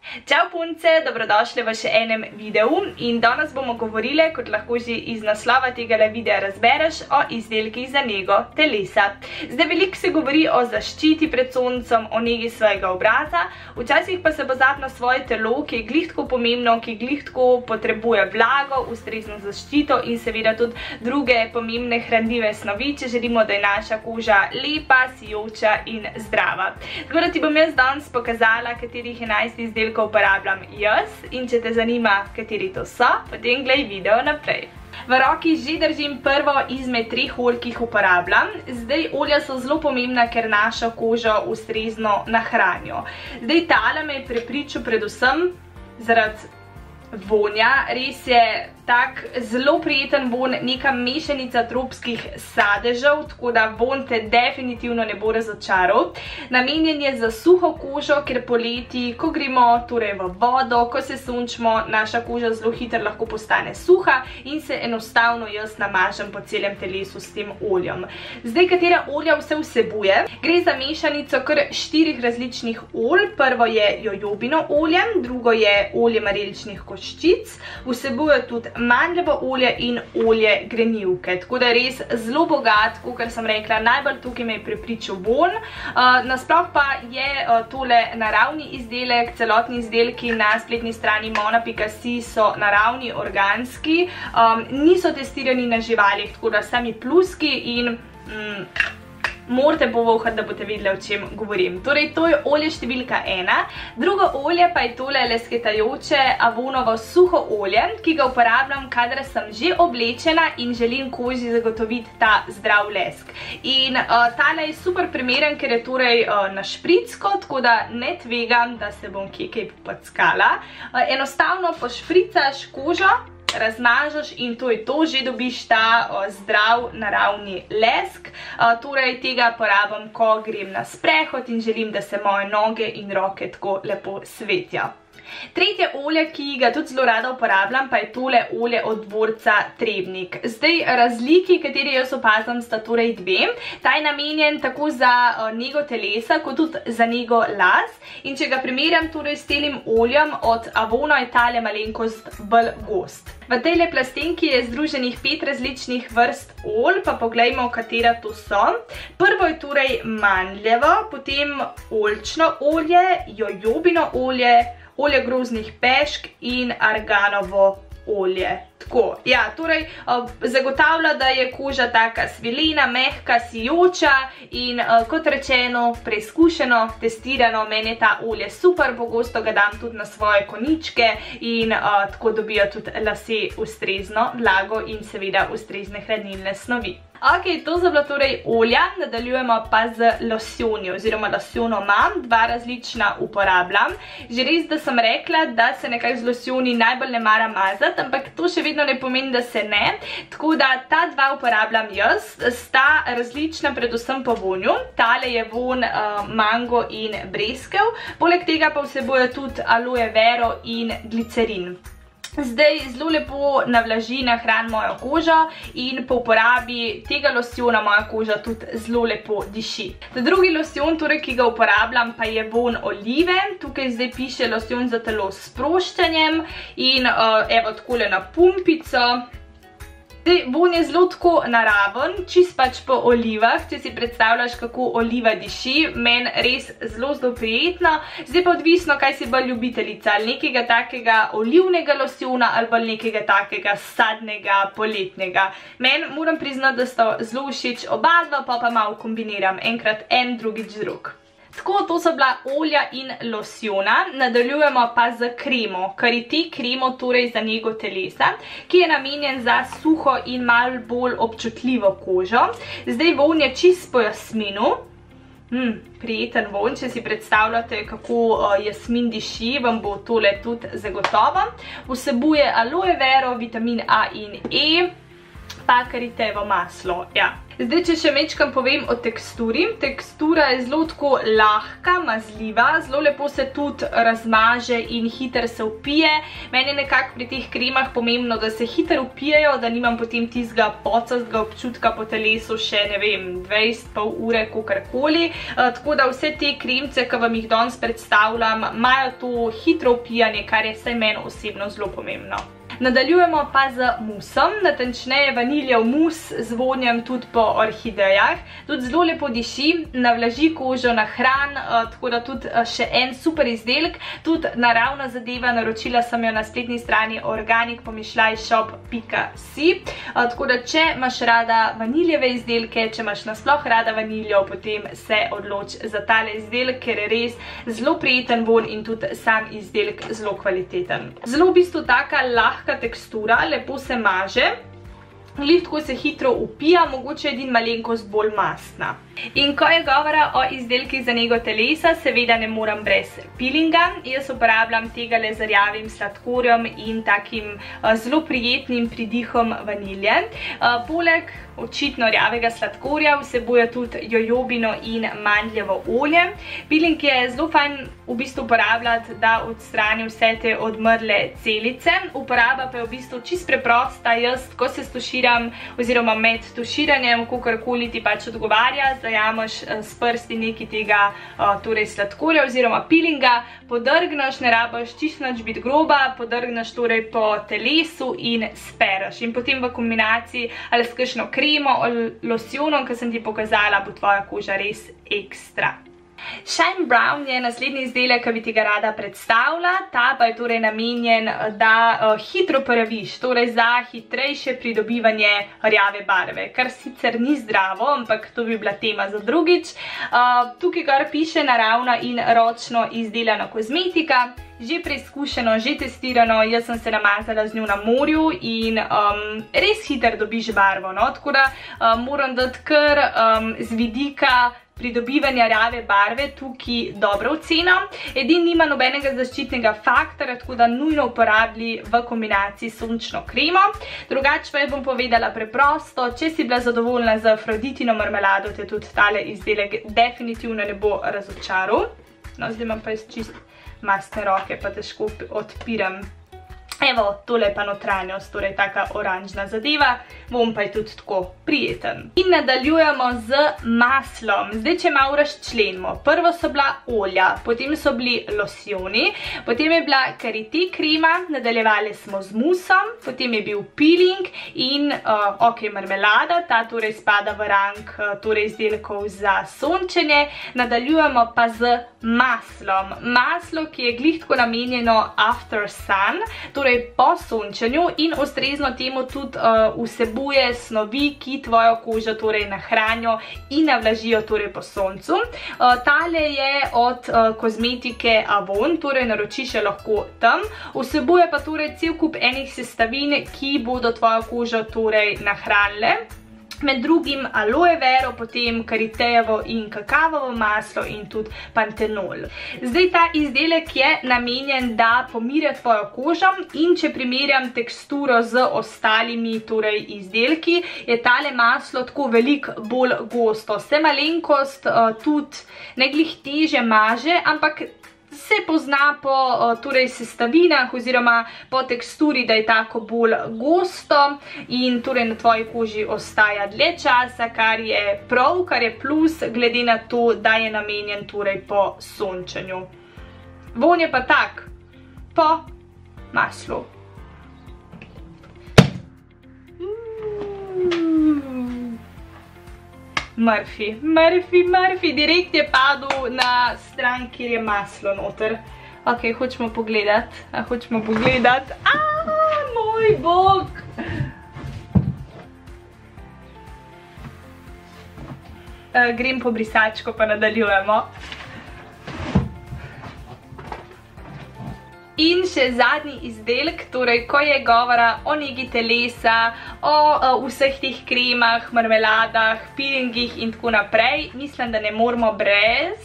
Čau punce, dobrodošli v še enem videu in danes bomo govorile, kot lahko že iz naslova tega videa razbereš, o izdelkih za nego telesa. Zdaj veliko se govori o zaščiti pred soncem, o negi svojega obraza, včasih pa se pozabi na svoje telo, ki je glih tako pomembno, ki glih tako potrebuje vlago, ustrezno zaščito in seveda tudi druge pomembne hranljive snovi, če želimo, da je naša koža lepa, sijoča in zdrava. Tako da ti bom jaz danes pokazala, katerih 11 izdelkov uporabljam jaz in če te zanima, kateri to so, potem gledaj video naprej. V roki že držim prvo izmed 3 olj, ki jih uporabljam. Zdaj, olja so zelo pomembna, ker našo kožo ustrezno nahranijo. Zdaj, tale me je prepričal predvsem zaradi vonja, res je tak zelo prijeten von, neka mešanica tropskih sadežev, tako da von te definitivno ne bo razočaral. Namenjen je za suho kožo, ker poleti, ko gremo torej v vodo, ko se sončimo, naša koža zelo hitro lahko postane suha in se enostavno jaz namažem po celem telesu s tem oljem. Zdaj, katera olja vse vsebuje? Gre za mešanico kar 4 različnih olj. Prvo je jojobino olje, drugo je olje mareličnih koščic, vsebuje tudi mandljevo olje in olje grenivke, tako da je res zelo bogat, kakor sem rekla, najbolj tukaj me je prepričal von. Nasploh pa je tole naravni izdelek, celotni izdelki na spletni strani mona.si so naravni, organski, niso testirani na živalih, tako da sami pluski in morate povohati, da boste vedeli, o čem govorim. Torej, to je olje številka 1. Drugo olje pa je tole lesketajoče avonovo suho olje, ki ga uporabljam, kadar sem že oblečena in želim koži zagotoviti ta zdrav lesk. In tale je super primeren, ker je torej na špricko, tako da ne tvegam, da se bom kaj popackala. Enostavno pošpricaš kožo, razmažeš in to je to, že dobiš ta zdrav naravni lesk. Torej tega porabim, ko grem na sprehod in želim, da se moje noge in roke tako lepo svetijo. Tretje olje, ki ga tudi zelo rada uporabljam, pa je tole olje od dvorca Trebnik. Zdaj, razliki, kateri jaz opazam, sta torej 2. Ta je namenjen tako za nego telesa, kot tudi za nego las. In če ga primerjam torej s telim oljem od Avona, je tale malenkost bolj gost. V tejle plastenki je združenih 5 različnih vrst olj, pa poglejmo, katera to so. Prvo je torej mandljevo, potem oljčno olje, jojobino olje, olje groznih pešk in arganovo olje. Tako, ja, torej zagotavlja, da je koža taka svilena, mehka, sijoča in kot rečeno, preizkušeno, testirano, meni je ta olje super, pogosto ga dam tudi na svoje koničke in tako dobijo tudi lase ustrezno vlago in seveda ustrezne hranilne snovi. Ok, to so bila torej olja, nadaljujemo pa z losjoni oziroma losjonoma, 2 različna uporabljam. Že res, da sem rekla, da se nekako z losjoni najbolj ne mara mazati, ampak to še vedno ne pomeni, da se ne. Tako da ta 2 uporabljam jaz, sta različna predvsem po vonju. Tale je von mango in breskev, poleg tega pa vsebuje tudi aloe vero in glicerin. Zdaj zelo lepo navlaži, nahrani mojo kožo in po uporabi tega losjona moja koža tudi zelo lepo diši. Drugi losjon, torej, ki ga uporabljam, pa je von olive. Tukaj zdaj piše losjon za telo s sproščanjem in evo takole na pumpico. Zdaj, von je zelo tako naraven, čist pač po olivah, če si predstavljaš, kako oliva diši, meni res zelo prijetno. Zdaj pa odvisno, kaj si bolj ljubiteljica, ali nekega takega olivnega losjona ali bolj nekega takega sadnega, poletnega. Meni moram priznati, da sta zelo všeč oba dva, pa malo kombiniram, enkrat en, drugič drug. Tako, to so bila olja in losjona, nadaljujemo pa z kremo, karité kremo, torej za nego telesa, ki je namenjen za suho in malo bolj občutljivo kožo. Zdaj, von je čist po jasminu, prijeten von, če si predstavljate, kako jasmin diši, vam bo tole tudi zagotovo. Vsebuje aloe vero, vitamin A in E, pa karitejevo maslo, ja. Zdaj, če še mečkam povem o teksturi. Tekstura je zelo tako lahka, mazljiva, zelo lepo se tudi razmaže in hitro se vpije. Meni je nekako pri teh kremah pomembno, da se hitro vpijejo, da nimam potem tistega pocastega občutka po telesu še, ne vem, 20, pol ure, kakorkoli. Tako da vse te kremce, ki vam jih danes predstavljam, imajo to hitro vpijanje, kar je vsaj meni osebno zelo pomembno. Nadaljujemo pa z musom, natančneje vaniljev mus z vonjem tudi po orhidejah. Tudi zelo lepo diši, navlaži kožo, nahran, tako da tudi še en super izdelek. Tudi naravna zadeva, naročila sem jo na spletni strani organicpomišljajshop.si. Tako da, če imaš rada vaniljeve izdelke, če imaš nasploh rada vaniljo, potem se odloč za tale izdelek, ker je res zelo prijeten vonj in tudi sam izdelek zelo kvaliteten. Zelo v bistvu taka lahka tekstura, lepo se maže, glih tako se hitro vpija, mogoče edin malenkost bolj mastna. In ko je govora o izdelkih za nego telesa, seveda ne moram brez peelinga. Jaz uporabljam tegale z rjavim sladkorjem in takim zelo prijetnim pridihom vanilje. Poleg očitno rjavega sladkorja vsebuje tudi jojobino in mandljevo olje. Peeling je zelo fajn v bistvu uporabljati, da odstrani vse te odmrle celice. Uporaba pa je v bistvu čist preprosta. Jaz, ko se stuširam oziroma med tuširanjem, kakorkoli ti pač odgovarja, zajameš s prsti nekaj tega torej sladkorja oziroma peelinga, podrgneš, ne rabiš čisto nič biti groba, podrgneš torej po telesu in spereš. In potem v kombinaciji ali s kakšno kremo ali losjonom, ki sem ti pokazala, bo tvoja koža res ekstra. Shine Brown je naslednji izdelek, ki bi ti ga rada predstavila. Ta pa je torej namenjen, da hitro porjaviš, torej za hitrejše pridobivanje rjave barve, kar sicer ni zdravo, ampak to bi bila tema za drugič. Tukaj kar piše naravna in ročno izdelana kozmetika. Že preizkušeno, že testirano, jaz sem se namazala z njo na morju in res hitro dobiš barvo, no? Tako da moram dati kar z vidika pridobivanja rjave barve tukaj dobro oceno. Edin nima nobenega zaščitnega faktora, tako da nujno uporabi v kombinaciji s sončno kremo. Drugače pa bom povedala preprosto, če si bila zadovoljna z Afroditino marmelado, te tudi tale izdelek definitivno ne bo razočaral. No, zdaj imam pa jaz čist mastne roke, pa težko odpiram. Evo, tole pa notranjost, torej taka oranžna zadeva, vonj pa je tudi tako prijeten. In nadaljujemo z maslom. Zdaj, če malo razčlenimo. Prvo so bila olja, potem so bili losjoni, potem je bila karité krema, nadaljevali smo z musom, potem je bil peeling in marmelada, ta torej spada v rang torej izdelkov za sončenje. Nadaljujemo pa z maslom. Maslo, ki je glih tako namenjeno after sun, torej po sončenju in ustrezno temu tudi vsebuje snovi, ki tvojo kožo torej nahranijo in navlažijo torej po soncu. Tale je od kozmetike Avon, torej naročiš jo lahko tam. Vsebuje pa torej cel kup enih sestavin, ki bodo tvojo kožo torej nahranile. Med drugim aloe vero, potem karitejevo in kakavovo maslo in tudi pantenol. Zdaj, ta izdelek je namenjen, da pomirja tvojo kožo in če primerjam teksturo z ostalimi torej izdelki, je tale maslo tako veliko bolj gosto. Se malenkost tudi ne glih teže maže, ampak se pozna po torej sestavinah oziroma po teksturi, da je tako bolj gosto in torej na tvoji koži ostaja dlje časa, kar je prav, kar je plus, glede na to, da je namenjen torej po sončenju. Vonj je pa tak, po maslu. Murphy, direkt je padel na stran, kjer je maslo noter. Ok, hočemo pogledati, moj bog! Grem po brisačko, pa nadaljujemo. In še zadnji izdelek, torej ko je govora o negi telesa, o vseh teh kremah, marmeladah, peelingih in tako naprej, mislim, da ne moramo brez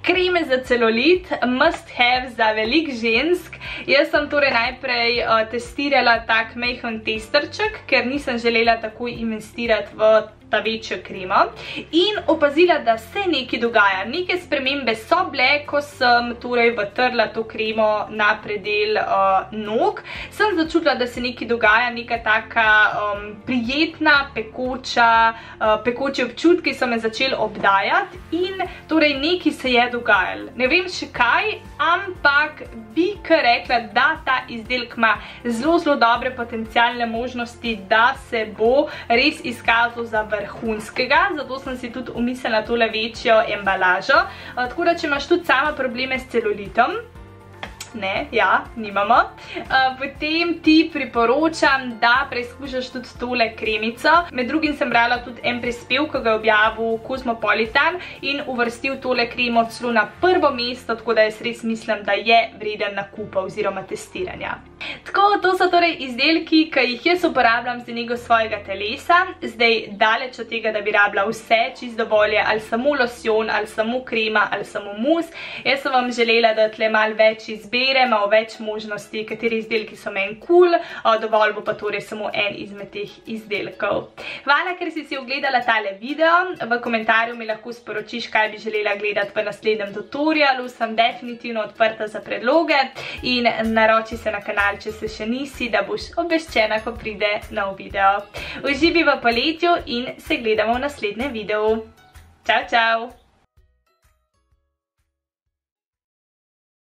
Kreme za celulit, must have za velik žensk. Jaz sem torej najprej testirala tak majhen testerček, ker nisem želela takoj investirati v ta večjo kremo in opazila, da se nekaj dogaja. Neke spremembe so bile, ko sem torej vtrla to kremo na predel nog. Sem začutila, da se nekaj dogaja, neka taka prijetna, pekoči občutki so me začeli obdajati in torej nekaj se je dogajalo. Ne vem še kaj, ampak bi kar rekla, da ta izdelek ima zelo dobre potencialne možnosti, da se bo res izkazal za vrhunskega, zato sem si tudi umislila tole večjo embalažo. Tako da, če imaš tudi sama probleme s celulitom, ne, ja, nimamo, potem ti priporočam, da preizkušaš tudi tole kremico. Med drugim sem brala tudi en prispevek, ki ga je objavil Cosmopolitan in uvrstil tole kremo celo na prvo mesto, tako da jaz res mislim, da je vreden nakupa oziroma testiranja. Tako, to so torej izdelki, ki jih jaz uporabljam za nego svojega telesa. Zdaj, daleč od tega, da bi rabila vse, čisto dovolj je ali samo losjon, ali samo krema, ali samo mus. Jaz sem vam želela dati le malo več izbire, malo več možnosti, kateri izdelki so meni kul, dovolj bo pa torej samo en izmed teh izdelkov. Hvala, ker si ogledala tale video. V komentarju mi lahko sporočiš, kaj bi želela gledati v naslednjem tutorialu. Sem definitivno odprta za predloge in naroči se na kanal, če se še nisi, da boš obveščena, ko pride nov video. Uživi v poletju in se gledamo v naslednjem videu. Čau, čau!